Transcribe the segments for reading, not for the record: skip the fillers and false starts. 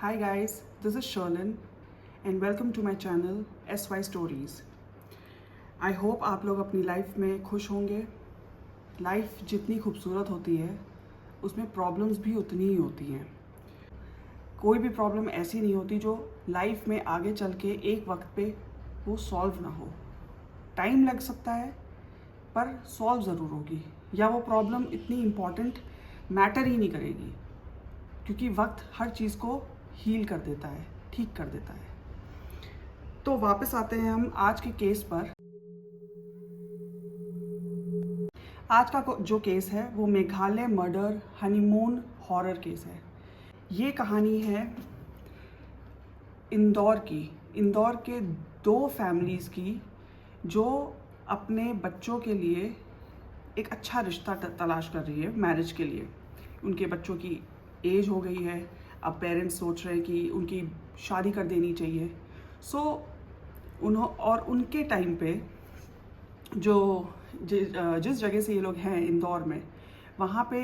Hi guys, this is Sherlyn and welcome to my channel SY Stories. I hope आप लोग अपनी life में खुश होंगे। लाइफ जितनी खूबसूरत होती है उसमें प्रॉब्लम्स भी उतनी ही होती हैं। कोई भी प्रॉब्लम ऐसी नहीं होती जो लाइफ में आगे चल के एक वक्त पे वो सॉल्व ना हो। टाइम लग सकता है पर सॉल्व ज़रूर होगी, या वो प्रॉब्लम इतनी इम्पॉर्टेंट मैटर ही नहीं करेगी, क्योंकि वक्त हर चीज़ को हील कर देता है, ठीक कर देता है। तो वापस आते हैं हम आज के केस पर। आज का जो केस है वो Meghalaya murder honeymoon horror case है। ये कहानी है इंदौर की, इंदौर के दो फैमिलीज़ की जो अपने बच्चों के लिए एक अच्छा रिश्ता तलाश कर रही है मैरिज के लिए। उनके बच्चों की एज हो गई है, अब पेरेंट्स सोच रहे हैं कि उनकी शादी कर देनी चाहिए। उनके टाइम पे जो जिस जगह से ये लोग हैं इंदौर में, वहाँ पे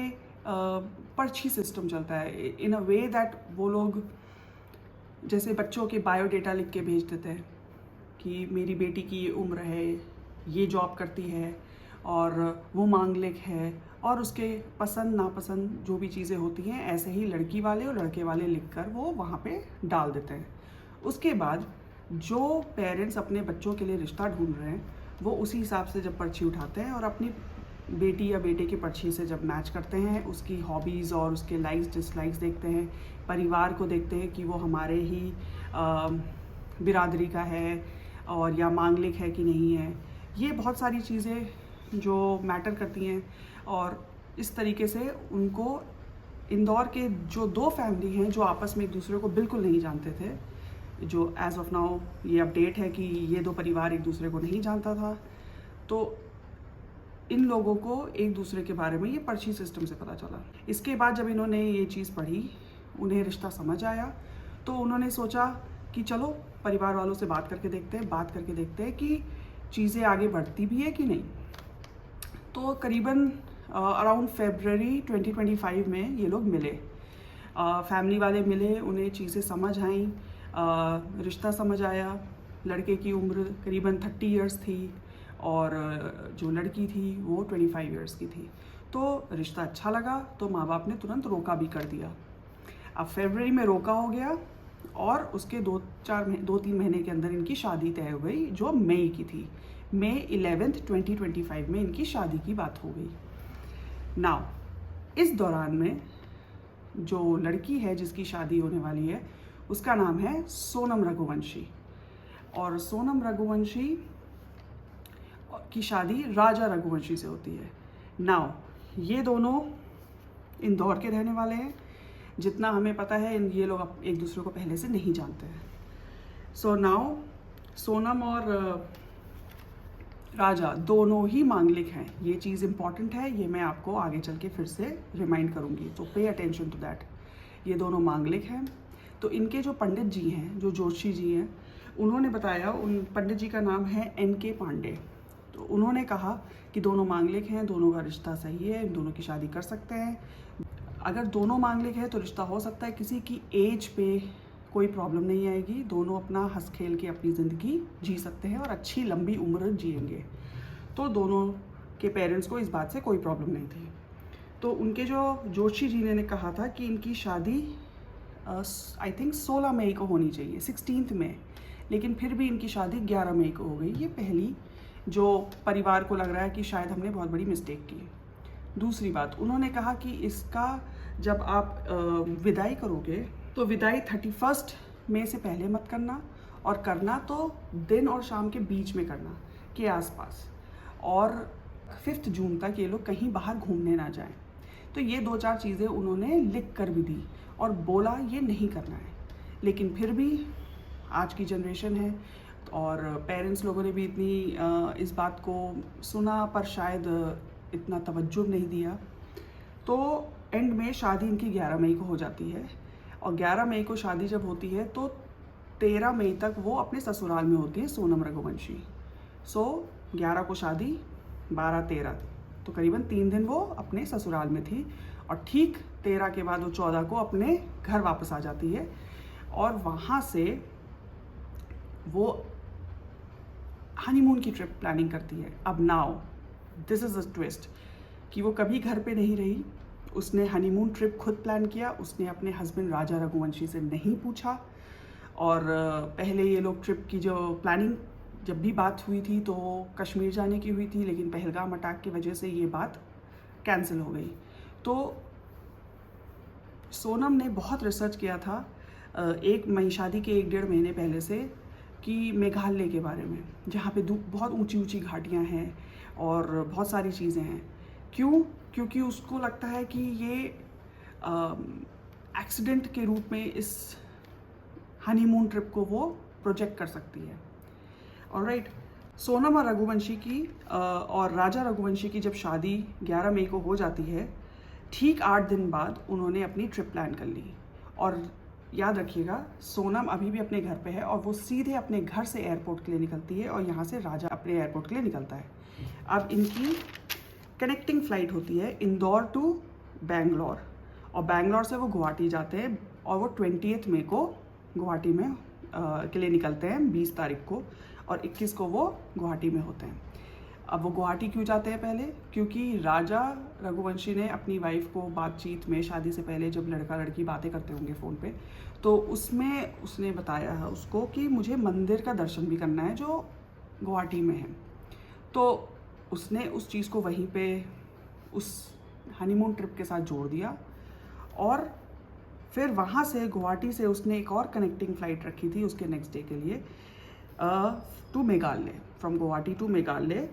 पर्ची सिस्टम चलता है इन अ वे दैट वो लोग जैसे बच्चों के बायोडेटा लिख के भेज देते हैं कि मेरी बेटी की ये उम्र है, ये जॉब करती है और वो मांगलिक है, और उसके पसंद नापसंद जो भी चीज़ें होती हैं ऐसे ही लड़की वाले और लड़के वाले लिखकर वो वहाँ पे डाल देते हैं। उसके बाद जो पेरेंट्स अपने बच्चों के लिए रिश्ता ढूंढ रहे हैं वो उसी हिसाब से जब पर्ची उठाते हैं और अपनी बेटी या बेटे की पर्ची से जब मैच करते हैं, उसकी हॉबीज़ और उसके लाइक्स डिसलाइक्स देखते हैं, परिवार को देखते हैं कि वो हमारे ही बिरादरी का है और या मांगलिक है कि नहीं है। ये बहुत सारी चीज़ें जो मैटर करती हैं, और इस तरीके से उनको इंदौर के जो दो फैमिली हैं जो आपस में एक दूसरे को बिल्कुल नहीं जानते थे, जो एज ऑफ नाउ ये अपडेट है कि ये दो परिवार एक दूसरे को नहीं जानता था, तो इन लोगों को एक दूसरे के बारे में ये पर्ची सिस्टम से पता चला। इसके बाद जब इन्होंने ये चीज़ पढ़ी, उन्हें रिश्ता समझ आया, तो उन्होंने सोचा कि चलो परिवार वालों से बात करके देखते हैं कि चीज़ें आगे बढ़ती भी है कि नहीं। तो करीबन अराउंड फरवरी 2025 में ये लोग मिले, फैमिली वाले मिले, उन्हें चीज़ें समझ आई, रिश्ता समझ आया। लड़के की उम्र करीबन 30 इयर्स थी और जो लड़की थी वो 25 इयर्स की थी। तो रिश्ता अच्छा लगा तो माँ बाप ने तुरंत रोका भी कर दिया। अब फरवरी में रोका हो गया और उसके 2-3 महीने के अंदर इनकी शादी तय हो गई, जो मई की थी। मई 11, 2025 में इनकी शादी की बात हो गई। नाउ इस दौरान में जो लड़की है जिसकी शादी होने वाली है उसका नाम है सोनम रघुवंशी, और सोनम रघुवंशी की शादी राजा रघुवंशी से होती है। नाउ ये दोनों इंदौर के रहने वाले हैं। जितना हमें पता है ये लोग एक दूसरे को पहले से नहीं जानते हैं। सो नाउ सोनम और राजा दोनों ही मांगलिक हैं। ये चीज़ इम्पॉर्टेंट है, ये मैं आपको आगे चल के फिर से रिमाइंड करूँगी, तो पे अटेंशन टू दैट। ये दोनों मांगलिक हैं। तो इनके जो पंडित जी हैं, जो जोशी जी हैं, उन्होंने बताया, उन पंडित जी का नाम है NK पांडे। तो उन्होंने कहा कि दोनों मांगलिक हैं, दोनों का रिश्ता सही है, इन दोनों की शादी कर सकते हैं। अगर दोनों मांगलिक है तो रिश्ता हो सकता है, किसी की एज पे कोई प्रॉब्लम नहीं आएगी, दोनों अपना हंस खेल के अपनी ज़िंदगी जी सकते हैं और अच्छी लंबी उम्र जिएंगे। तो दोनों के पेरेंट्स को इस बात से कोई प्रॉब्लम नहीं थी। तो उनके जो जोशी जी ने कहा था कि इनकी शादी आई थिंक 16 मई को होनी चाहिए, 16 में, लेकिन फिर भी इनकी शादी 11 मई को हो गई। ये पहली जो परिवार को लग रहा है कि शायद हमने बहुत बड़ी मिस्टेक की। दूसरी बात, उन्होंने कहा कि इसका जब आप विदाई करोगे तो विदाई 31 मई से पहले मत करना, और करना तो दिन और शाम के बीच में करना, के आसपास, और 5 जून तक ये लोग कहीं बाहर घूमने ना जाएं। तो ये 2-4 चीज़ें उन्होंने लिख कर भी दी और बोला ये नहीं करना है। लेकिन फिर भी आज की जनरेशन है और पेरेंट्स लोगों ने भी इतनी इस बात को सुना पर शायद इतना तवज्जो नहीं दिया। तो एंड में शादी इनकी 11 मई को हो जाती है, और 11 मई को शादी जब होती है तो 13 मई तक वो अपने ससुराल में होती है सोनम रघुवंशी। 11 को शादी, 12-13, तो करीबन 3 दिन वो अपने ससुराल में थी, और ठीक 13 के बाद वो 14 को अपने घर वापस आ जाती है। और वहाँ से वो हनीमून की ट्रिप प्लानिंग करती है। अब now this is a twist कि वो कभी घर पे नहीं रही, उसने हनीमून ट्रिप खुद प्लान किया, उसने अपने हस्बैंड राजा रघुवंशी से नहीं पूछा। और पहले ये लोग ट्रिप की जो प्लानिंग जब भी बात हुई थी तो कश्मीर जाने की हुई थी, लेकिन पहलगाम अटैक की वजह से ये बात कैंसिल हो गई। तो सोनम ने बहुत रिसर्च किया था शादी के 1-1.5 महीने पहले से कि मेघालय के बारे में, जहाँ पे बहुत ऊंची ऊंची घाटियाँ हैं और बहुत सारी चीज़ें हैं। क्यों? क्योंकि उसको लगता है कि ये एक्सीडेंट के रूप में इस हनीमून ट्रिप को वो प्रोजेक्ट कर सकती है। ऑलराइट, सोनम और रघुवंशी की और राजा रघुवंशी की जब शादी 11 मई को हो जाती है, ठीक 8 दिन बाद उन्होंने अपनी ट्रिप प्लान कर ली। और याद रखिएगा, सोनम अभी भी अपने घर पे है और वो सीधे अपने घर से एयरपोर्ट के लिए निकलती है और यहाँ से राजा अपने एयरपोर्ट के लिए निकलता है। अब इनकी कनेक्टिंग फ़्लाइट होती है इंदौर टू बेंगलोर, और बेंगलोर से वो गुवाहाटी जाते हैं और वो 20 मई को गुवाहाटी में के लिए निकलते हैं 20 तारीख को, और 21 को वो गुवाहाटी में होते हैं। अब वो गुवाहाटी क्यों जाते हैं पहले? क्योंकि राजा रघुवंशी ने अपनी वाइफ को बातचीत में, शादी से पहले जब लड़का लड़की बातें करते होंगे फ़ोन पे, तो उसमें उसने बताया है उसको कि मुझे मंदिर का दर्शन भी करना है जो गुवाहाटी में है। तो उसने उस चीज़ को वहीं पे उस हनीमून ट्रिप के साथ जोड़ दिया, और फिर वहाँ से गुवाहाटी से उसने एक और कनेक्टिंग फ़्लाइट रखी थी उसके नेक्स्ट डे के लिए to Meghalaya, from Guwahati to Meghalaya.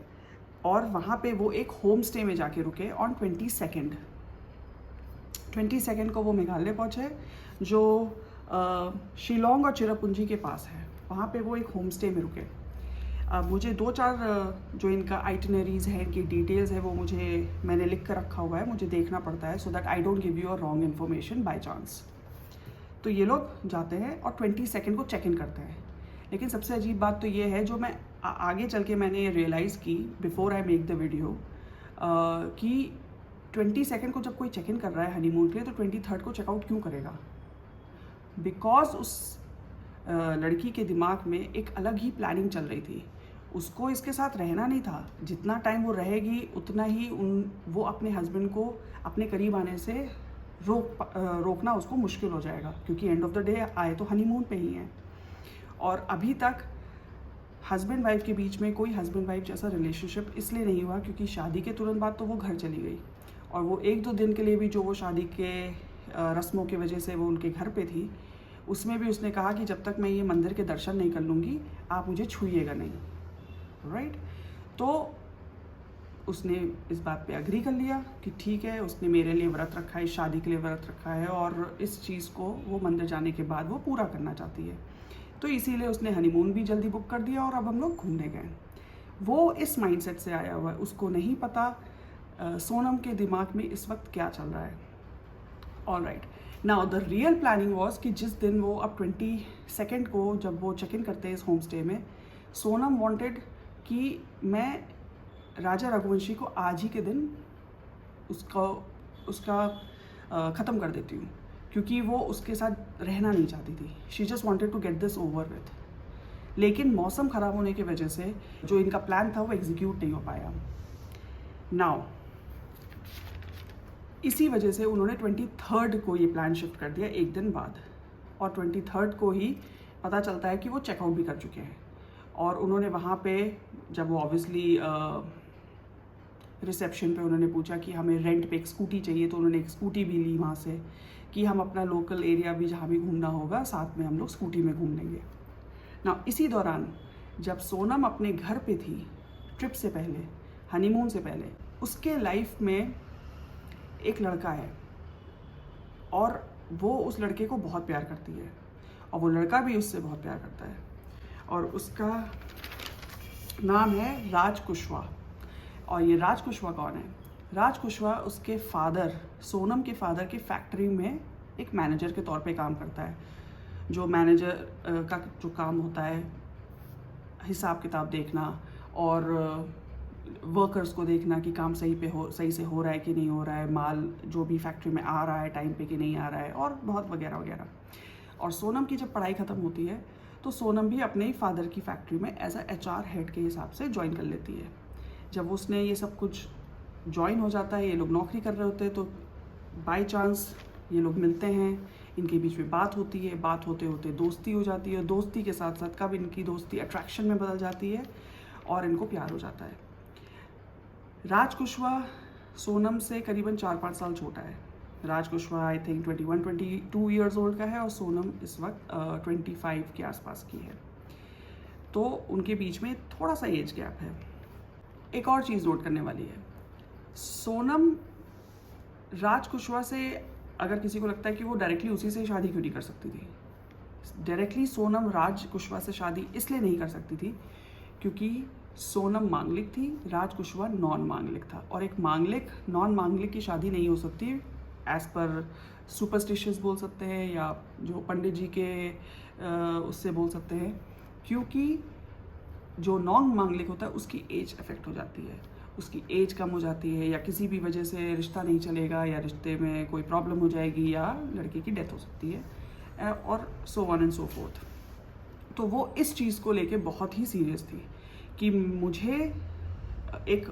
और वहाँ पे वो एक होम स्टे में जाके रुके ऑन 22 को वो मेघालय पहुँचे, जो शिलोंग और चिरापुंजी के पास है। वहाँ पे वो एक होम स्टे में रुके। मुझे 2-4 जो इनका आइटिनरीज है, इनकी डिटेल्स है, वो मैंने लिख कर रखा हुआ है, मुझे देखना पड़ता है so that I don't give you a wrong information by chance. तो ये लोग जाते हैं और 22 को चेक इन करते हैं। लेकिन सबसे अजीब बात तो ये है, जो मैं आगे चल के मैंने रियलाइज़ की before I make the video, कि 22 को जब कोई चेक इन कर रहा है हनीमून के लिए, तो 23 को चेकआउट क्यों करेगा? बिकॉज उस लड़की के दिमाग में एक अलग ही प्लानिंग चल रही थी। उसको इसके साथ रहना नहीं था। जितना टाइम वो रहेगी उतना ही वो अपने हस्बैंड को अपने करीब आने से रोकना उसको मुश्किल हो जाएगा, क्योंकि एंड ऑफ द डे आए तो हनीमून पे ही हैं। और अभी तक हस्बैंड वाइफ के बीच में कोई हस्बैंड वाइफ जैसा रिलेशनशिप इसलिए नहीं हुआ क्योंकि शादी के तुरंत बाद तो वो घर चली गई, और वो 1-2 दिन के लिए भी जो वो शादी के रस्मों की वजह से वो उनके घर पे थी, उसमें भी उसने कहा कि जब तक मैं ये मंदिर के दर्शन नहीं कर लूँगी आप मुझे छूइएगा नहीं। राइट, तो उसने इस बात पे अग्री कर लिया कि ठीक है, उसने मेरे लिए व्रत रखा है, इस शादी के लिए व्रत रखा है, और इस चीज़ को वो मंदिर जाने के बाद वो पूरा करना चाहती है। तो इसीलिए उसने हनीमून भी जल्दी बुक कर दिया और अब हम लोग घूमने गए। वो इस माइंडसेट से आया हुआ है, उसको नहीं पता सोनम के दिमाग में इस वक्त क्या चल रहा है। Alright, now the real planning was कि जिस दिन वो अब 22 को जब वो चेक इन करते हैं इस होम स्टे में, सोनम वांटेड कि मैं राजा रघुवंशी को आज ही के दिन उसका ख़त्म कर देती हूँ, क्योंकि वो उसके साथ रहना नहीं चाहती थी। She just wanted to get this over with. लेकिन मौसम ख़राब होने की वजह से जो इनका प्लान था वो एग्जीक्यूट नहीं हो पाया। नाउ इसी वजह से उन्होंने 23 को ये प्लान शिफ्ट कर दिया, एक दिन बाद, और 23 को ही पता चलता है कि वो चेकआउट भी कर चुके हैं। और उन्होंने वहाँ पे जब वो ऑब्वियसली रिसेप्शन पे उन्होंने पूछा कि हमें रेंट पे एक स्कूटी चाहिए, तो उन्होंने एक स्कूटी भी ली वहाँ से कि हम अपना लोकल एरिया भी जहाँ भी घूमना होगा साथ में हम लोग स्कूटी में घूम लेंगे ना। इसी दौरान जब सोनम अपने घर पे थी ट्रिप से पहले, हनीमून से पहले, उसके लाइफ में एक लड़का है और वो उस लड़के को बहुत प्यार करती है और वो लड़का भी उससे बहुत प्यार करता है, और उसका नाम है राज कुशवाहा। और ये राज कुशवाहा कौन है? राज कुशवाहा उसके फादर, सोनम के फादर की फैक्ट्री में एक मैनेजर के तौर पे काम करता है। जो मैनेजर का जो काम होता है हिसाब किताब देखना और वर्कर्स को देखना कि काम सही से हो रहा है कि नहीं हो रहा है, माल जो भी फैक्ट्री में आ रहा है टाइम पे कि नहीं आ रहा है, और बहुत वगैरह वगैरह। और सोनम की जब पढ़ाई ख़त्म होती है तो सोनम भी अपने ही फादर की फैक्ट्री में एज अ HR हेड के हिसाब से ज्वाइन कर लेती है। जब उसने ये सब कुछ ज्वाइन हो जाता है, ये लोग नौकरी कर रहे होते हैं, तो बाय चांस ये लोग मिलते हैं, इनके बीच में बात होती है, बात होते होते दोस्ती हो जाती है, दोस्ती के साथ साथ कब इनकी दोस्ती अट्रैक्शन में बदल जाती है और इनको प्यार हो जाता है। राज कुशवाहा सोनम से करीबन 4-5 साल छोटा है। Raj Kushwaha I think 21-22 years old का है और सोनम इस वक्त 25 के आसपास की है, तो उनके बीच में थोड़ा सा एज गैप है। एक और चीज़ नोट करने वाली है, सोनम राज कुशवाहा से अगर किसी को लगता है कि वो डायरेक्टली उसी से शादी क्यों नहीं कर सकती थी, डायरेक्टली सोनम राज कुशवाहा से शादी इसलिए नहीं कर सकती थी क्योंकि सोनम मांगलिक थी, राज कुशवाहा नॉन मांगलिक था, और एक मांगलिक नॉन मांगलिक की शादी नहीं हो सकती एज़ पर सुपरस्टिशियस बोल सकते हैं या जो पंडित जी के उससे बोल सकते हैं, क्योंकि जो नॉन मांगलिक होता है उसकी एज अफेक्ट हो जाती है, उसकी एज कम हो जाती है, या किसी भी वजह से रिश्ता नहीं चलेगा, या रिश्ते में कोई प्रॉब्लम हो जाएगी, या लड़के की डेथ हो सकती है, और so on and so fourth. तो वो इस चीज़ को लेके बहुत ही सीरियस थी कि मुझे एक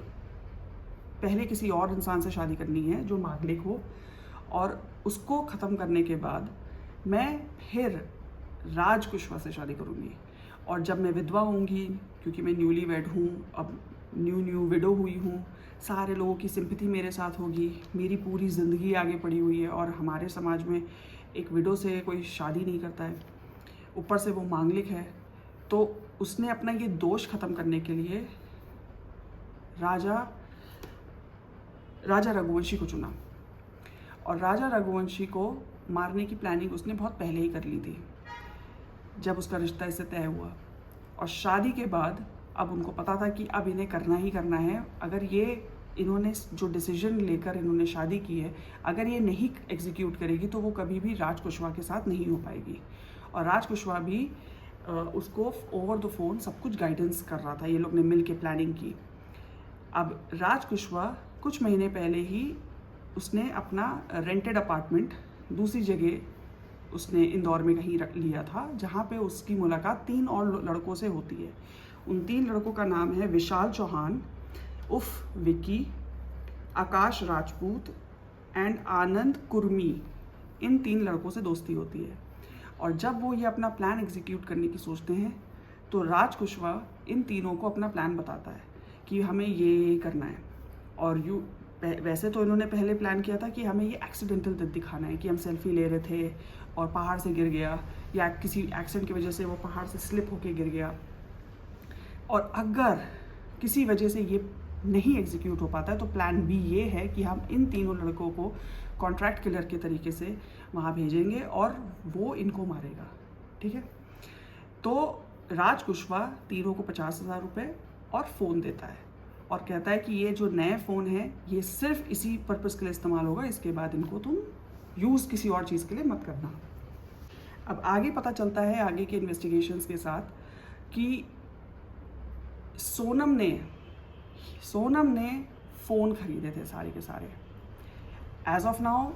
पहले किसी और इंसान से शादी करनी है जो मांगलिक हो, और उसको ख़त्म करने के बाद मैं फिर राज कुशवाहा से शादी करूँगी, और जब मैं विधवा होंगी, क्योंकि मैं न्यूली वेड हूँ, अब न्यू विडो हुई हूँ, सारे लोगों की सिंपैथी मेरे साथ होगी, मेरी पूरी ज़िंदगी आगे पड़ी हुई है, और हमारे समाज में एक विडो से कोई शादी नहीं करता है, ऊपर से वो मांगलिक है, तो उसने अपना ये दोष ख़त्म करने के लिए राजा रघुवंशी को चुना, और राजा रघुवंशी को मारने की प्लानिंग उसने बहुत पहले ही कर ली थी जब उसका रिश्ता इससे तय हुआ। और शादी के बाद अब उनको पता था कि अब इन्हें करना ही करना है, अगर ये इन्होंने जो डिसीजन लेकर इन्होंने शादी की है, अगर ये नहीं एग्जीक्यूट करेगी तो वो कभी भी राज कुशवाहा के साथ नहीं हो पाएगी। और राज कुशवाहा भी उसको ओवर द फोन सब कुछ गाइडेंस कर रहा था, ये लोग ने मिल के प्लानिंग की। अब राज कुशवाहा कुछ महीने पहले ही उसने अपना रेंटेड अपार्टमेंट दूसरी जगह उसने इंदौर में कहीं लिया था, जहाँ पे उसकी मुलाकात 3 और लड़कों से होती है। उन 3 लड़कों का नाम है विशाल चौहान उर्फ विक्की, आकाश राजपूत एंड आनंद कुर्मी। इन 3 लड़कों से दोस्ती होती है, और जब वो ये अपना प्लान एग्जीक्यूट करने की सोचते हैं तो राज कुशवाहा इन तीनों को अपना प्लान बताता है कि हमें ये करना है। और वैसे तो इन्होंने पहले प्लान किया था कि हमें ये एक्सीडेंटल डेथ दिखाना है कि हम सेल्फी ले रहे थे और पहाड़ से गिर गया, या किसी एक्सीडेंट की वजह से वो पहाड़ से स्लिप होके गिर गया, और अगर किसी वजह से ये नहीं एग्जीक्यूट हो पाता है तो प्लान बी ये है कि हम इन तीनों लड़कों को कॉन्ट्रैक्ट किलर के तरीके से वहाँ भेजेंगे और वो इनको मारेगा, ठीक है। तो राज कुशवाहा तीनों को 50,000 रुपये और फ़ोन देता है और कहता है कि ये जो नए फ़ोन है ये सिर्फ इसी पर्पज़ के लिए इस्तेमाल होगा, इसके बाद इनको तुम यूज़ किसी और चीज़ के लिए मत करना। अब आगे पता चलता है आगे के इन्वेस्टिगेशंस के साथ कि सोनम ने फ़ोन खरीदे थे सारे के सारे। एज ऑफ नाउ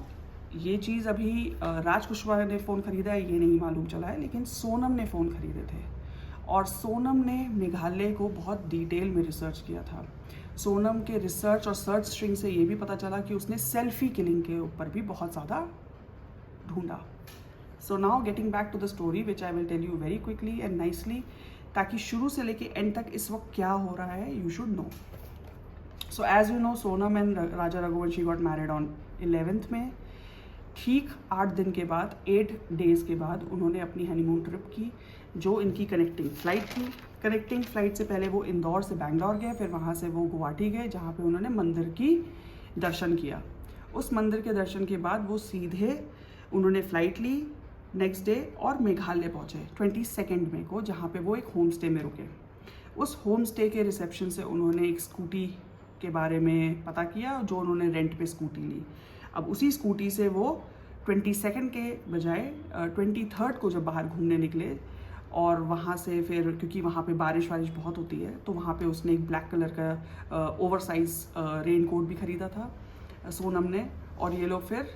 ये चीज़ अभी राज कुशवाहा ने फ़ोन खरीदा है ये नहीं मालूम चला है, लेकिन सोनम ने फ़ोन खरीदे थे, और सोनम ने मेघालय को बहुत डिटेल में रिसर्च किया था। सोनम के रिसर्च और सर्च स्ट्रिंग से ये भी पता चला कि उसने सेल्फी किलिंग के ऊपर भी बहुत ज़्यादा ढूंढा। So now getting back to the story which I will tell you very quickly and nicely, ताकि शुरू से लेके एंड तक इस वक्त क्या हो रहा है you should know. So as you know Sonam and Raja Raghuvanshi got married on 11th में। ठीक 8 दिन के बाद 8 डेज़ के बाद उन्होंने अपनी हनीमून ट्रिप की, जो इनकी कनेक्टिंग फ़्लाइट थी। कनेक्टिंग फ़्लाइट से पहले वो इंदौर से बैंगलोर गए, फिर वहाँ से वो गुवाहाटी गए, जहाँ पे उन्होंने मंदिर की दर्शन किया। उस मंदिर के दर्शन के बाद वो सीधे उन्होंने फ़्लाइट ली नेक्स्ट डे और मेघालय पहुँचे 22 मई को, जहाँ पे वो एक होम स्टे में रुके। उस होम स्टे के रिसेप्शन से उन्होंने एक स्कूटी के बारे में पता किया, जो उन्होंने रेंट पे स्कूटी ली। अब उसी स्कूटी से वो 22 के बजाय 23 को जब बाहर घूमने निकले, और वहाँ से फिर क्योंकि वहाँ पे बारिश बहुत होती है, तो वहाँ पे उसने एक ब्लैक कलर का ओवरसाइज रेन कोट भी ख़रीदा था सोनम ने, और ये लोग फिर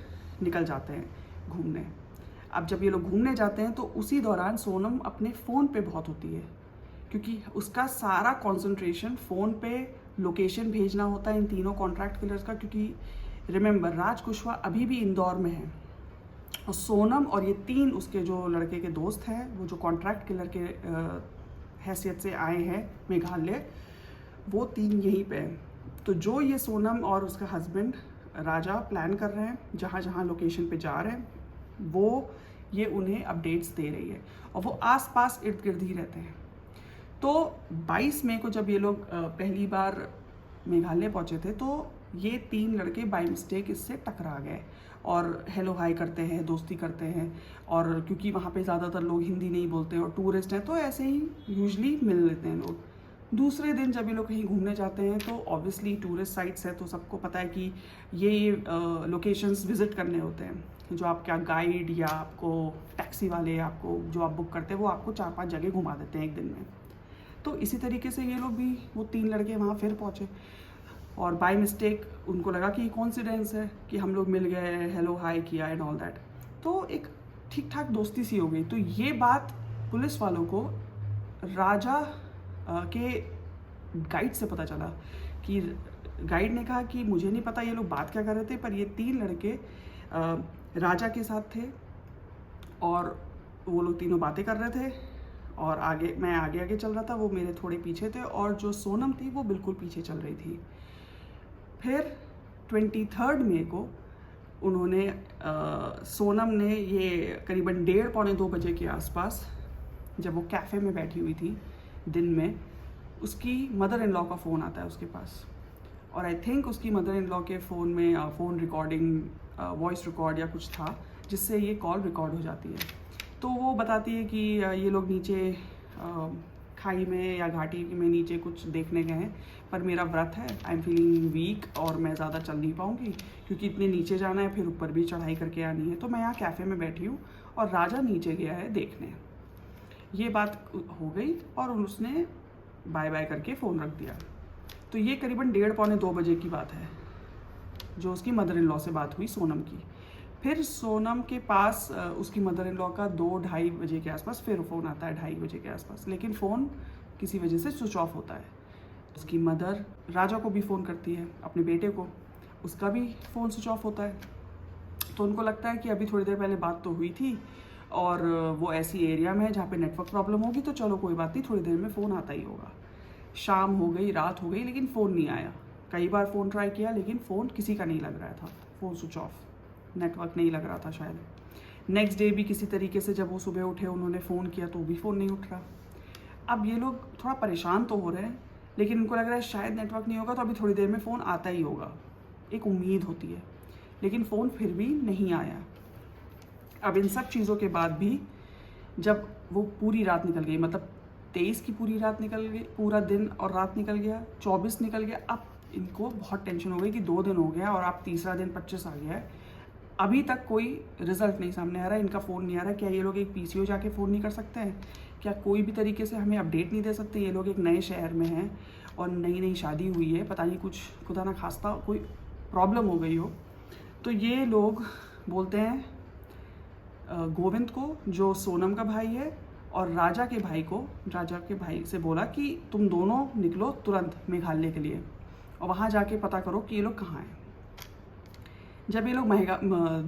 निकल जाते हैं घूमने। अब जब ये लोग घूमने जाते हैं तो उसी दौरान सोनम अपने फ़ोन पे बहुत होती है, क्योंकि उसका सारा कंसंट्रेशन फ़ोन पे लोकेशन भेजना होता है इन तीनों कॉन्ट्रैक्ट किलर्स का, क्योंकि रिमेंबर राज कुशवाहा अभी भी इंदौर में है और सोनम और ये 3 उसके जो लड़के के दोस्त हैं, वो जो कॉन्ट्रैक्ट किलर के हैसियत से आए हैं मेघालय, वो 3 यहीं पे हैं। तो जो ये सोनम और उसका हस्बैंड राजा प्लान कर रहे हैं, जहाँ जहाँ लोकेशन पे जा रहे हैं, वो ये उन्हें अपडेट्स दे रही है और वो आसपास इर्द गिर्द ही रहते हैं। तो 22 मई को जब ये लोग पहली बार मेघालय पहुँचे थे तो ये 3 लड़के बाय मिस्टेक इससे टकरा गए और हेलो हाय करते हैं, दोस्ती करते हैं, और क्योंकि वहाँ पे ज़्यादातर लोग हिंदी नहीं बोलते और टूरिस्ट हैं तो ऐसे ही यूजुअली मिल लेते हैं लोग। दूसरे दिन जब ये लोग कहीं घूमने जाते हैं तो ऑब्वियसली टूरिस्ट साइट्स है तो सबको पता है कि ये लोकेशंस विज़िट करने होते हैं, जो आपका गाइड या आपको टैक्सी वाले आपको जो आप बुक करते हैं वो आपको 4-5 जगह घुमा देते हैं एक दिन में। तो इसी तरीके से ये लोग भी, वो 3 लड़के वहाँ फिर पहुँचे और बाय मिस्टेक उनको लगा कि कोइंसिडेंस है कि हम लोग मिल गए, हेलो हाय किया एंड ऑल दैट, तो एक ठीक ठाक दोस्ती सी हो गई। तो ये बात पुलिस वालों को राजा के गाइड से पता चला कि गाइड ने कहा कि मुझे नहीं पता ये लोग बात क्या कर रहे थे, पर ये 3 लड़के राजा के साथ थे और वो लोग तीनों बातें कर रहे थे और मैं आगे चल रहा था, वो मेरे थोड़े पीछे थे और जो सोनम थी वो बिल्कुल पीछे चल रही थी। फिर 23 मई को उन्होंने सोनम ने ये करीबन 1:30-2 बजे के आसपास, जब वो कैफ़े में बैठी हुई थी दिन में, उसकी मदर इन लॉ का फ़ोन आता है उसके पास और आई थिंक उसकी मदर इन लॉ के फ़ोन में फ़ोन रिकॉर्डिंग, वॉइस रिकॉर्ड या कुछ था जिससे ये कॉल रिकॉर्ड हो जाती है। तो वो बताती है कि ये लोग नीचे खाई में या घाटी में नीचे कुछ देखने गए हैं, पर मेरा व्रत है, आई एम फीलिंग वीक और मैं ज़्यादा चल नहीं पाऊँगी क्योंकि इतने नीचे जाना है, फिर ऊपर भी चढ़ाई करके आनी है, तो मैं यहाँ कैफ़े में बैठी हूँ और राजा नीचे गया है देखने। ये बात हो गई और उसने बाय बाय करके फ़ोन रख दिया। तो ये करीबन 1:30-2 बजे की बात है जो उसकी मदर इन लॉ से बात हुई सोनम की। फिर सोनम के पास उसकी मदर इन लॉ का 2-2:30 बजे के आसपास फिर फ़ोन आता है, 2:30 बजे के आसपास, लेकिन फ़ोन किसी वजह से स्विच ऑफ होता है। उसकी मदर राजा को भी फ़ोन करती है, अपने बेटे को, उसका भी फ़ोन स्विच ऑफ होता है। तो उनको लगता है कि अभी थोड़ी देर पहले बात तो हुई थी और वो ऐसी एरिया में है जहाँ पे नेटवर्क प्रॉब्लम होगी, तो चलो कोई बात नहीं, थोड़ी देर में फ़ोन आता ही होगा। शाम हो गई, रात हो गई, लेकिन फ़ोन नहीं आया। कई बार फ़ोन ट्राई किया लेकिन फ़ोन किसी का नहीं लग रहा था, फ़ोन स्विच ऑफ, नेटवर्क नहीं लग रहा था शायद। नेक्स्ट डे भी किसी तरीके से जब वो सुबह उठे उन्होंने फ़ोन किया तो भी फ़ोन नहीं उठ रहा। अब ये लोग थोड़ा परेशान तो हो रहे हैं, लेकिन उनको लग रहा है शायद नेटवर्क नहीं होगा तो अभी थोड़ी देर में फ़ोन आता ही होगा, एक उम्मीद होती है, लेकिन फ़ोन फिर भी नहीं आया। अब इन सब चीज़ों के बाद भी जब वो पूरी रात निकल गई, मतलब 23 की पूरी रात निकल गई, पूरा दिन और रात निकल गया, 24 निकल गया, अब इनको बहुत टेंशन हो गई कि 2 दिन हो गया और अब तीसरा दिन 25 आ गया है, अभी तक कोई रिजल्ट नहीं सामने आ रहा है, इनका फ़ोन नहीं आ रहा है। क्या ये लोग एक पीसीओ जाके फ़ोन नहीं कर सकते हैं? क्या कोई भी तरीके से हमें अपडेट नहीं दे सकते? ये लोग एक नए शहर में हैं और नई शादी हुई है, पता नहीं कुछ खुदा ना खास्ता कोई प्रॉब्लम हो गई हो। तो ये लोग बोलते हैं गोविंद को, जो सोनम का भाई है, और राजा के भाई से बोला कि तुम दोनों निकलो तुरंत मेघालय के लिए और वहाँ जाके पता करो कि ये लोग कहाँ हैं। जब ये लोग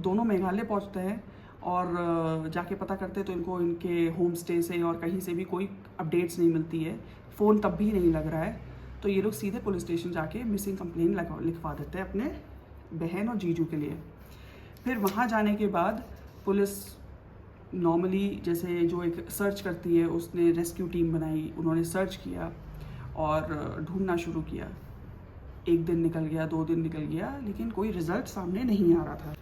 दोनों मेघालय पहुँचते हैं और जाके पता करते हैं तो इनको इनके होम स्टे से और कहीं से भी कोई अपडेट्स नहीं मिलती है, फ़ोन तब भी नहीं लग रहा है, तो ये लोग सीधे पुलिस स्टेशन जाके मिसिंग कंप्लेन लिखवा देते हैं अपने बहन और जीजू के लिए। फिर वहाँ जाने के बाद पुलिस नॉर्मली जैसे जो एक सर्च करती है, उसने रेस्क्यू टीम बनाई, उन्होंने सर्च किया और ढूंढना शुरू किया। 1 दिन निकल गया, 2 दिन निकल गया, लेकिन कोई रिजल्ट सामने नहीं आ रहा था।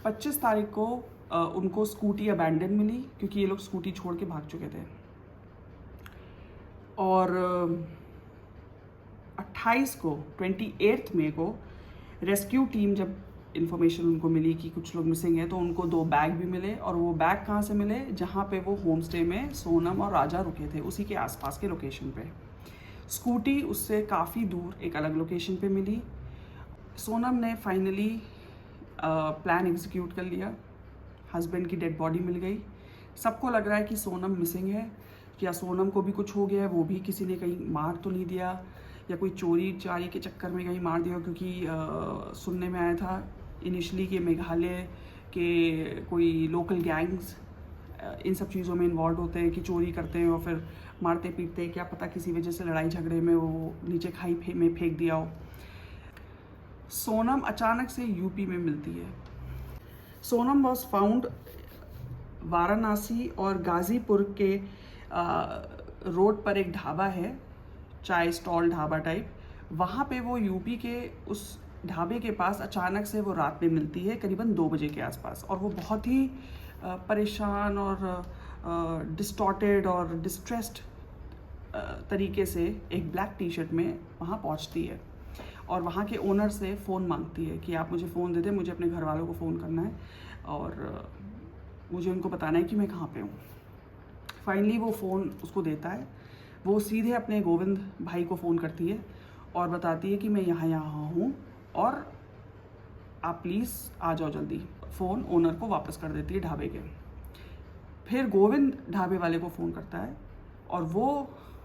25 तारीख को उनको स्कूटी अबैंडन मिली क्योंकि ये लोग स्कूटी छोड़ के भाग चुके थे, और 28 मई को रेस्क्यू टीम, जब इन्फॉर्मेशन उनको मिली कि कुछ लोग मिसिंग है, तो उनको 2 बैग भी मिले, और वो बैग कहाँ से मिले? जहाँ पे वो होम स्टे में सोनम और राजा रुके थे, उसी के आसपास के लोकेशन पे। स्कूटी उससे काफ़ी दूर एक अलग लोकेशन पे मिली। सोनम ने फाइनली प्लान एग्जीक्यूट कर लिया, हस्बैंड की डेड बॉडी मिल गई। सबको लग रहा है कि सोनम मिसिंग है, या सोनम को भी कुछ हो गया है, वो भी किसी ने कहीं मार तो नहीं दिया, या कोई चोरी चारी के चक्कर में कहीं मार दिया। क्योंकि सुनने में आया था इनिशली कि मेघालय के कोई लोकल गैंग्स इन सब चीज़ों में इन्वॉल्व होते हैं, कि चोरी करते हैं और फिर मारते पीटते हैं, क्या पता किसी वजह से लड़ाई झगड़े में वो नीचे खाई में फेंक दिया हो। सोनम अचानक से यूपी में मिलती है। सोनम वॉज फाउंड वाराणसी और गाज़ीपुर के रोड पर एक ढाबा है, चाय स्टॉल ढाबा टाइप, वहाँ पे वो यूपी के उस ढाबे के पास अचानक से वो रात में मिलती है, करीबन 2 बजे के आसपास। और वो बहुत ही परेशान और डिस्टॉर्टेड और डिस्ट्रेस्ड तरीके से एक ब्लैक टी शर्ट में वहाँ पहुँचती है और वहाँ के ओनर से फ़ोन मांगती है कि आप मुझे फ़ोन दे दें, मुझे अपने घर वालों को फ़ोन करना है और मुझे उनको बताना है कि मैं कहाँ पे हूँ। फाइनली वो फ़ोन उसको देता है। वो सीधे अपने गोविंद भाई को फ़ोन करती है और बताती है कि मैं यहाँ हूँ और आप प्लीज़ आ जाओ जल्दी। फ़ोन ओनर को वापस कर देती है ढाबे के। फिर गोविंद ढाबे वाले को फ़ोन करता है और वो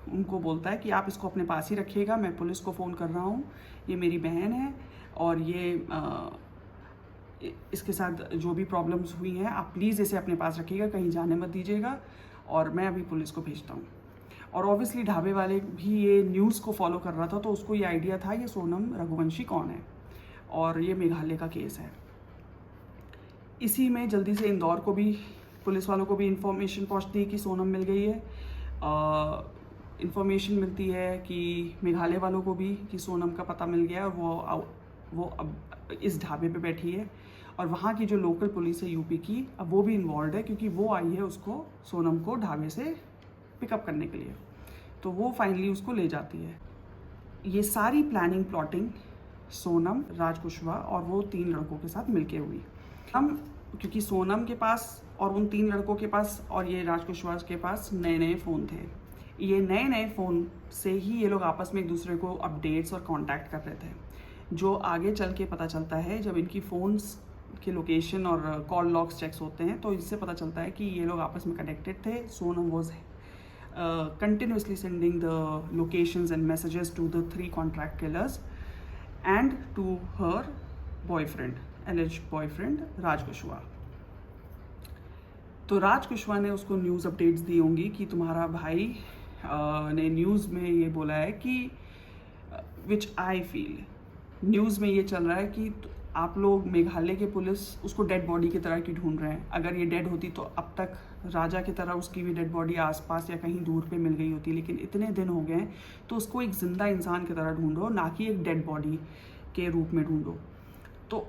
उनको बोलता है कि आप इसको अपने पास ही रखिएगा, मैं पुलिस को फ़ोन कर रहा हूँ, ये मेरी बहन है और ये इसके साथ जो भी प्रॉब्लम्स हुई हैं आप प्लीज़ इसे अपने पास रखिएगा, कहीं जाने मत दीजिएगा और मैं अभी पुलिस को भेजता हूँ। और ऑब्वियसली ढाबे वाले भी ये न्यूज़ को फॉलो कर रहा था, तो उसको ये आइडिया था ये सोनम रघुवंशी कौन है और ये मेघालय का केस है। इसी में जल्दी से इंदौर को भी पुलिस वालों को भी इंफॉर्मेशन पहुंचती है कि सोनम मिल गई है। इंफॉर्मेशन मिलती है कि मेघालय वालों को भी कि सोनम का पता मिल गया और वो अब इस ढाबे पे बैठी है। और वहाँ की जो लोकल पुलिस है यूपी की, अब वो भी इन्वॉल्व है क्योंकि वो आई है उसको सोनम को ढाबे से पिकअप करने के लिए। तो वो फाइनली उसको ले जाती है। ये सारी प्लानिंग प्लॉटिंग सोनम, राज कुशवाहा और वो 3 लड़कों के साथ मिलके हुई। क्योंकि सोनम के पास और उन 3 लड़कों के पास और ये राज कुशवाहा के पास नए फ़ोन थे। ये नए फ़ोन से ही ये लोग आपस में एक दूसरे को अपडेट्स और कांटेक्ट कर रहे थे, जो आगे चल के पता चलता है जब इनकी फ़ोन्स के लोकेशन और कॉल लॉग्स चेक्स होते हैं तो इससे पता चलता है कि ये लोग आपस में कनेक्टेड थे। Sonam was continuously sending the locations and messages to the 3 contract killers and to her boyfriend, alleged boyfriend राज कुशवाहा। तो राज कुशवाहा ने उसको न्यूज़ अपडेट्स दी होंगी कि तुम्हारा भाई ने न्यूज़ में ये बोला है कि विच आई फील, न्यूज़ में ये चल रहा है कि आप लोग मेघालय के पुलिस उसको डेड बॉडी की तरह की ढूंढ रहे हैं। अगर ये डेड होती तो अब तक राजा की तरह उसकी भी डेड बॉडी आसपास या कहीं दूर पे मिल गई होती, लेकिन इतने दिन हो गए तो उसको एक ज़िंदा इंसान की तरह ढूंढो, ना कि एक डेड बॉडी के रूप में ढूंढो। तो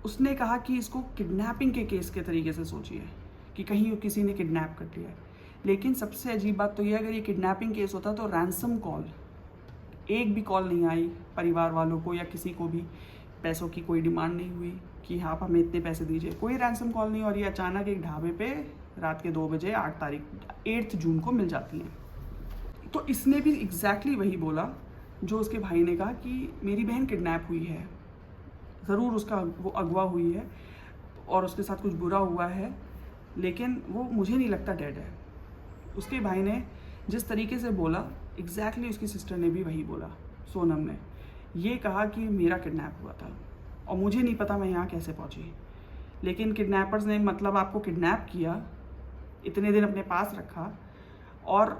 उसने कहा कि इसको किडनैपिंग के केस के तरीके से सोचिए कि कहीं किसी ने किडनैप कर लिया है। लेकिन सबसे अजीब बात तो ये, अगर ये किडनैपिंग केस होता तो रैंसम कॉल, एक भी कॉल नहीं आई परिवार वालों को या किसी को भी, पैसों की कोई डिमांड नहीं हुई कि आप हमें इतने पैसे दीजिए, कोई रैंसम कॉल नहीं। और ये अचानक एक ढाबे पे रात के 2 बजे 8 जून को मिल जाती हैं। तो इसने भी एग्जैक्टली वही बोला जो उसके भाई ने कहा कि मेरी बहन किडनैप हुई है, ज़रूर उसका वो अगवा हुई है और उसके साथ कुछ बुरा हुआ है, लेकिन वो मुझे नहीं लगता डेड है। उसके भाई ने जिस तरीके से बोला एग्जैक्टली उसकी सिस्टर ने भी वही बोला। सोनम ने ये कहा कि मेरा किडनैप हुआ था और मुझे नहीं पता मैं यहाँ कैसे पहुँची, लेकिन किडनैपर्स ने मतलब आपको किडनैप किया, इतने दिन अपने पास रखा और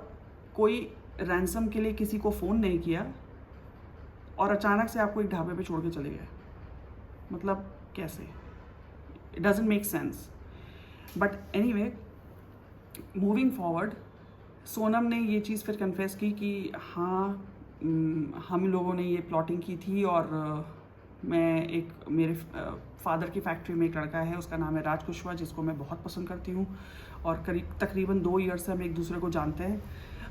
कोई रैंसम के लिए किसी को फ़ोन नहीं किया और अचानक से आपको एक ढाबे पे छोड़ के चले गए। मतलब कैसे? It doesn't make sense. But anyway, moving forward, Sonam ने ये चीज़ फिर कन्फेस की कि हाँ हम लोगों ने ये प्लॉटिंग की थी और मेरे फादर की फैक्ट्री में एक लड़का है, उसका नाम है राज कुशवाहा, जिसको मैं बहुत पसंद करती हूँ और तकरीबन 2 ईयर से हम एक दूसरे को जानते हैं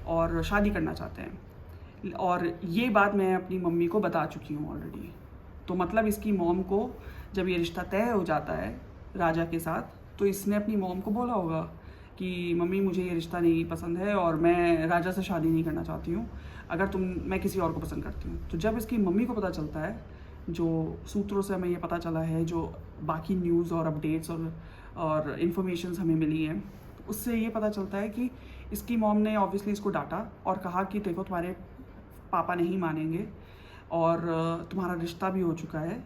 और शादी करना चाहते हैं। और ये बात मैं अपनी मम्मी को बता चुकी हूँ ऑलरेडी। तो मतलब इसकी मॉम को जब ये रिश्ता तय हो जाता है राजा के साथ, तो इसने अपनी मॉम को बोला होगा कि मम्मी मुझे ये रिश्ता नहीं पसंद है और मैं राजा से शादी नहीं करना चाहती हूँ, अगर मैं किसी और को पसंद करती हूँ। तो जब इसकी मम्मी को पता चलता है, जो सूत्रों से हमें ये पता चला है, जो बाकी न्यूज़ और अपडेट्स और और इन्फॉर्मेशंस हमें मिली हैं, उससे ये पता चलता है कि इसकी मॉम ने ऑब्वियसली इसको डांटा और कहा कि देखो तुम्हारे पापा नहीं मानेंगे और तुम्हारा रिश्ता भी हो चुका है,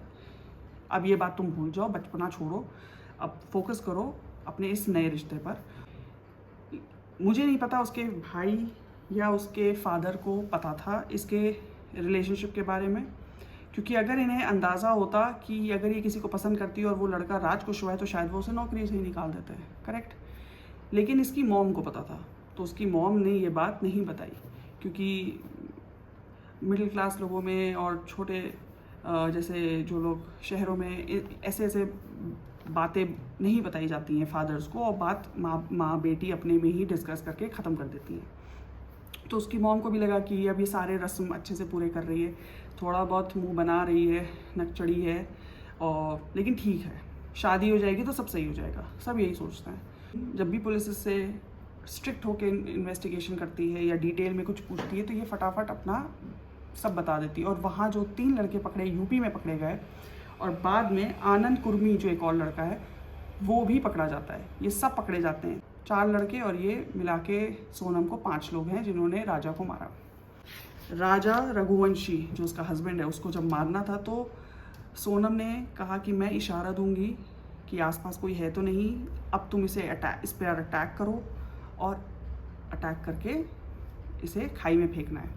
अब ये बात तुम भूल जाओ, बचपना छोड़ो, अब फोकस करो अपने इस नए रिश्ते पर। मुझे नहीं पता उसके भाई या उसके फादर को पता था इसके रिलेशनशिप के बारे में, क्योंकि अगर इन्हें अंदाज़ा होता कि अगर ये किसी को पसंद करती है और वो लड़का राजकुशवा है तो शायद वो उसे नौकरी से ही निकाल देते हैं, करेक्ट। लेकिन इसकी मॉम को पता था, तो उसकी मॉम ने ये बात नहीं बताई, क्योंकि मिडिल क्लास लोगों में और छोटे जैसे जो लोग शहरों में ऐसे ऐसे बातें नहीं बताई जाती हैं फादर्स को, और बात माँ बेटी अपने में ही डिस्कस करके ख़त्म कर देती हैं। तो उसकी मॉम को भी लगा कि अब ये सारे रस्म अच्छे से पूरे कर रही है, थोड़ा बहुत मुंह बना रही है, नकचड़ी है, और लेकिन ठीक है, शादी हो जाएगी तो सब सही हो जाएगा, सब यही सोचते हैं। जब भी पुलिस इससे स्ट्रिक्ट होकर इन्वेस्टिगेशन करती है या डिटेल में कुछ पूछती है तो ये फटाफट अपना सब बता देती है। और वहाँ जो 3 लड़के पकड़े यूपी में पकड़े गए, और बाद में आनंद कुर्मी जो एक और लड़का है वो भी पकड़ा जाता है, ये सब पकड़े जाते हैं, 4 लड़के, और ये मिला के सोनम को 5 लोग हैं जिन्होंने राजा को मारा। राजा रघुवंशी जो उसका हस्बैंड है, उसको जब मारना था तो सोनम ने कहा कि मैं इशारा दूंगी कि आसपास कोई है तो नहीं, अब तुम इस पर अटैक करो और अटैक करके इसे खाई में फेंकना है।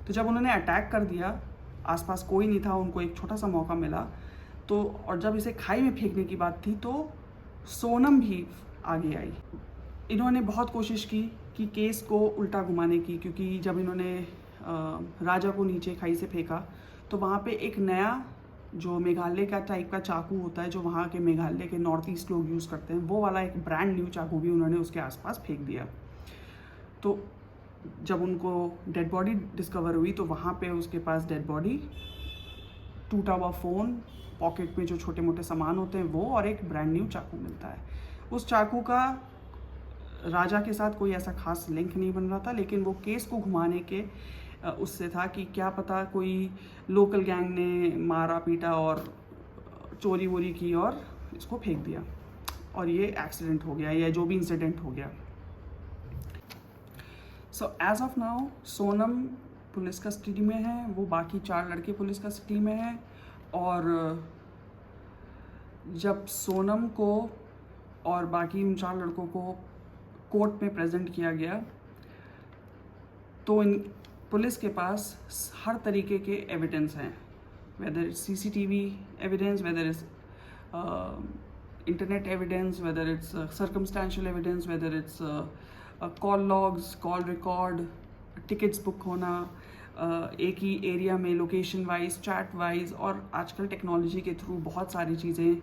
तो जब उन्होंने अटैक कर दिया, आसपास कोई नहीं था, उनको एक छोटा सा मौका मिला, तो और जब इसे खाई में फेंकने की बात थी तो सोनम भी आगे आई। इन्होंने बहुत कोशिश की कि केस को उल्टा घुमाने की, क्योंकि जब इन्होंने राजा को नीचे खाई से फेंका तो वहाँ पे एक नया जो मेघालय का टाइप का चाकू होता है, जो वहाँ के मेघालय के नॉर्थ ईस्ट लोग यूज़ करते हैं, वो वाला एक ब्रांड न्यू चाकू भी उन्होंने उसके आसपास फेंक दिया। तो जब उनको डेड बॉडी डिस्कवर हुई तो वहाँ पे उसके पास डेड बॉडी, टूटा हुआ फ़ोन, पॉकेट में जो छोटे मोटे सामान होते हैं वो, और एक ब्रांड न्यू चाकू मिलता है। उस चाकू का राजा के साथ कोई ऐसा खास लिंक नहीं बन रहा था, लेकिन वो केस को घुमाने के उससे था कि क्या पता कोई लोकल गैंग ने मारा पीटा और चोरी वोरी की और इसको फेंक दिया और ये एक्सीडेंट हो गया या जो भी इंसिडेंट हो गया। So as of now Sonam police custody में है, वो बाकी 4 लड़के पुलिस कस्टडी में हैं। और जब सोनम को और बाकी उन 4 लड़कों को कोर्ट में प्रेजेंट किया गया तो इन पुलिस के पास हर तरीके के एविडेंस हैं, whether it's CCTV evidence, whether it's internet evidence, whether it's circumstantial evidence, whether it's call logs, call record, tickets book होना एक ही एरिया में लोकेशन वाइज, चैट वाइज, और आजकल टेक्नोलॉजी के थ्रू बहुत सारी चीज़ें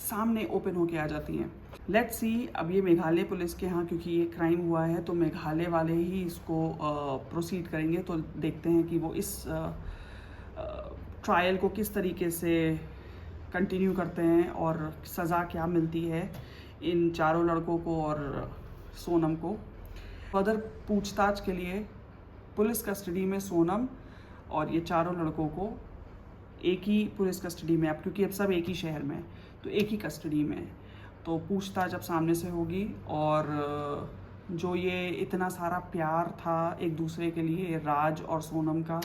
सामने ओपन होके आ जाती हैं। लेट्स सी, अब ये मेघालय पुलिस के यहाँ क्योंकि ये क्राइम हुआ है तो मेघालय वाले ही इसको प्रोसीड करेंगे, तो देखते हैं कि वो इस ट्रायल को किस तरीके से कंटिन्यू करते हैं और सज़ा क्या मिलती है इन 4 लड़कों को और सोनम को। फर्दर पूछताछ के लिए पुलिस कस्टडी में सोनम और ये 4 लड़कों को एक ही पुलिस कस्टडी में, अब क्योंकि अब सब एक ही शहर में तो एक ही कस्टडी में, तो पूछताछ अब सामने से होगी। और जो ये इतना सारा प्यार था एक दूसरे के लिए राज और सोनम का,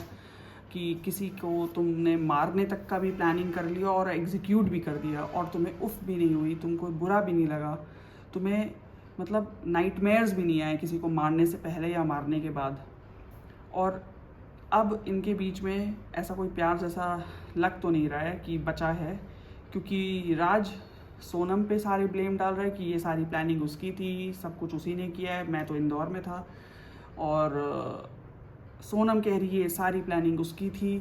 कि किसी को तुमने मारने तक का भी प्लानिंग कर लिया और एग्जीक्यूट भी कर दिया और तुम्हें उफ भी नहीं हुई, तुमको बुरा भी नहीं लगा, तुम्हें मतलब नाइटमेयर्स भी नहीं आए किसी को मारने से पहले या मारने के बाद, और अब इनके बीच में ऐसा कोई प्यार जैसा लग तो नहीं रहा है कि बचा है, क्योंकि राज सोनम पे सारे ब्लेम डाल रहा है कि ये सारी प्लानिंग उसकी थी, सब कुछ उसी ने किया है, मैं तो इंदौर में था, और सोनम कह रही है ये सारी प्लानिंग उसकी थी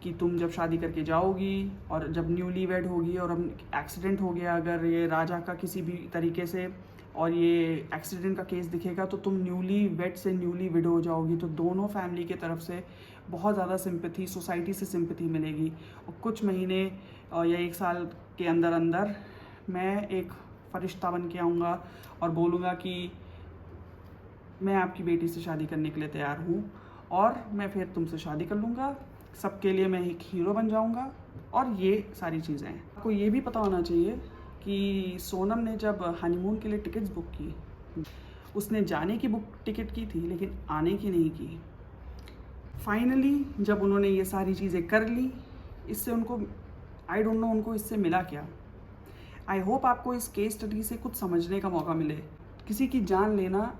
कि तुम जब शादी करके जाओगी और जब न्यूली वेड होगी और अब एक्सीडेंट हो गया अगर ये राजा का किसी भी तरीके से और ये एक्सीडेंट का केस दिखेगा तो तुम न्यूली वेड से न्यूली विडो हो जाओगी, तो दोनों फैमिली की तरफ से बहुत ज़्यादा सिंपैथी, सोसाइटी से सिंपैथी मिलेगी, और कुछ महीने या 1 साल के अंदर अंदर मैं एक फरिश्ता बन के आऊँगा और बोलूँगा कि मैं आपकी बेटी से शादी करने के लिए तैयार हूँ और मैं फिर तुमसे शादी कर लूँगा, सबके लिए मैं एक हीरो बन जाऊँगा और ये सारी चीज़ें हैं। आपको ये भी पता होना चाहिए कि सोनम ने जब हनीमून के लिए टिकट्स बुक की, उसने जाने की बुक टिकट की थी लेकिन आने की नहीं की। फाइनली जब उन्होंने ये सारी चीज़ें कर ली, इससे उनको आई डोंट नो उनको इससे मिला क्या। आई होप आपको इस केस स्टडी से कुछ समझने का मौका मिले। किसी की जान लेना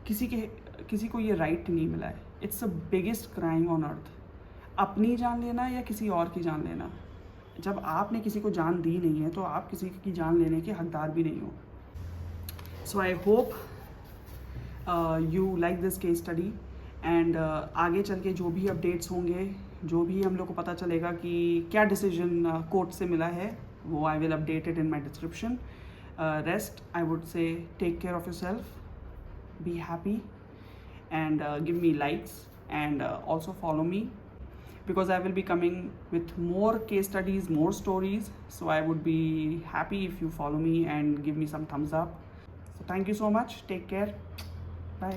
किसी को ये राइट नहीं मिला है। It's the biggest crime on earth. अपनी जान लेना या किसी और की जान लेना। जब आपने किसी को जान दी नहीं है तो आप किसी की जान लेने के हकदार भी नहीं हो। So I hope you like this case study and आगे चल के जो भी अपडेट्स होंगे, जो भी हम लोग को पता चलेगा कि क्या डिसीजन कोर्ट से मिला है, वो I will update it in my description. Rest I would say take care of yourself, be happy and give me likes and also follow me, because I will be coming with more case studies, more stories, so I would be happy if you follow me and give me some thumbs up. So thank you so much, take care, bye.